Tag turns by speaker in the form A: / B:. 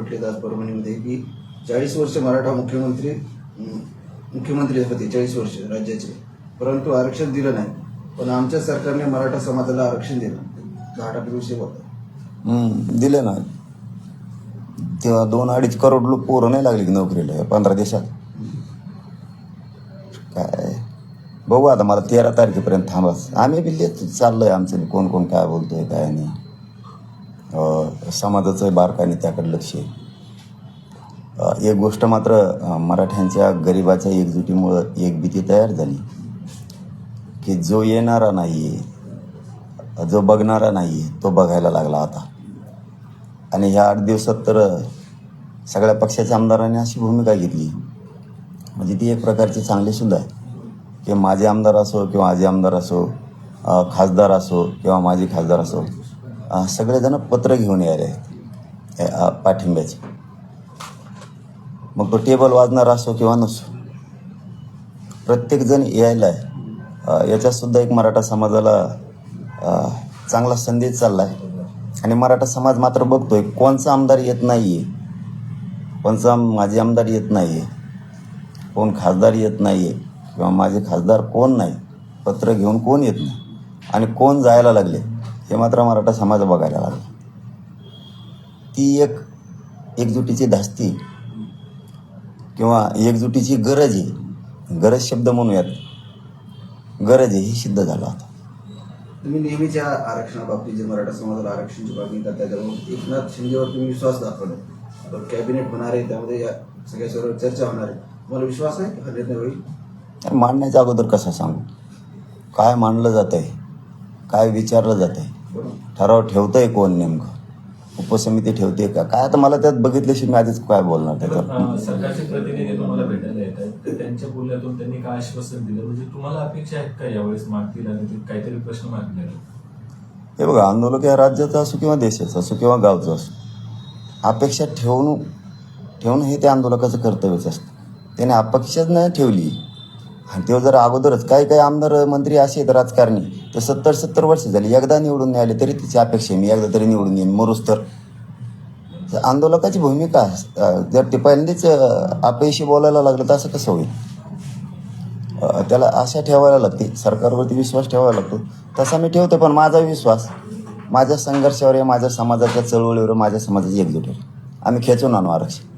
A: म्हटले आज परभणीमध्ये की 40 वर्ष मराठा मुख्यमंत्री होते, 40 वर्ष राज्याचे, परंतु आरक्षण दिलं नाही. पण आमच्या सरकारने मराठा समाजाला आरक्षण दिलं. 10% विषय होता.
B: दिले ना. तेव्हा 2-2.5 करोड लोक पोरं नाही लागली की नोकरीला 15 दिवसात. काय बघू आता, मला 13 तारखेपर्यंत थांबाच. आम्ही बी चाललंय आमचं, कोण कोण काय बोलतोय काय नाही. समाजाचं बारकाईने त्याकडे लक्ष आहे. एक गोष्ट मात्र, मराठ्यांच्या गरिबाच्या एकजुटीमुळं एक भीती तयार झाली की जो येणारा नाही आहे, जो बघणारा नाही आहे, तो बघायला लागला आता. आणि ह्या 8 दिवसात तर सगळ्या पक्षाच्या आमदारांनी अशी भूमिका घेतली, म्हणजे ती एक प्रकारची चांगली सुद्धा आहे की माझे आमदार असो किंवा आजी आमदार असो, खासदार असो किंवा माजी खासदार असो, सगळेजण पत्र घेऊन यायले आहेत पाठिंब्याचे. मग तो टेबल वाजणार असो किंवा नसो, प्रत्येकजण यायला आहे. याच्यातसुद्धा एक मराठा समाजाला चांगला संदेश चालला आहे. आणि मराठा समाज मात्र बघतोय कोणचा आमदार येत नाही आहे, कोणचा माजी आमदार येत नाही आहे, कोण खासदार येत नाही आहे किंवा माझे खासदार कोण नाही, पत्र घेऊन कोण येत नाही आणि कोण जायला लागले, हे मात्र मराठा समाज बघायला लागला. ती एकजुटीची धास्ती किंवा एकजुटीची गरज आहे, गरज शब्द म्हणूयात, गरज आहे, ही सिद्ध झालं आता.
A: तुम्ही नेहमीच्या आरक्षणाबाबतीत जे मराठा समाजाला आरक्षणाची मागणी करता, त्यामुळे एकनाथ शिंदेवर तुम्ही विश्वास दाखवला. आता कॅबिनेट होणार आहे, त्यामध्ये या सगळ्या सर्व चर्चा होणार आहे. तुम्हाला विश्वास आहे हा निर्णय होईल?
B: मांडण्याच्या अगोदर कसं सांगू, काय मांडलं जात आहे, काय विचारलं जात आहे, ठराव ठेवतं आहे कोण, नेमकं उपसमिती ठेवते का काय, आता मला त्यात बघितल्याशिवाय मी आधीच काय बोलणार त्याच्यावर.
C: सरकारचे प्रतिनिधी तुम्हाला भेटायला येत आहेत, तर त्यांच्या बोलण्यातून त्यांनी काय आश्वासन दिलं, म्हणजे तुम्हाला अपेक्षा आहेत का यावेळेस मागतील आणि काहीतरी प्रश्न मागले?
B: हे बघा, आंदोलक या राज्याचं असो किंवा देशाचं असो किंवा गावचं असो, अपेक्षा ठेवणं हे त्या आंदोलकाचं कर्तव्यच असतं. त्याने अपेक्षाच नाही ठेवली आणि ते जर अगोदरच काही आमदार मंत्री असे आहेत राजकारणी, तर 70 वर्ष झाली, एकदा निवडून नाही आले तरी तिची अपेक्षा आहे मी एकदा तरी निवडून येईन मरूस तर. आंदोलकाची भूमिका, जर ते पहिल्यांदाच अपयशी बोलायला लागलं तर असं कसं होईल. त्याला आशा ठेवायला लागते, सरकारवरती विश्वास ठेवायला लागतो, तसा मी ठेवतो. पण माझा विश्वास माझ्या संघर्षावर आहे, माझ्या समाजाच्या चळवळीवर, माझ्या समाजाची एकजूट आहे. आम्ही खेचून आणू आरक्षण.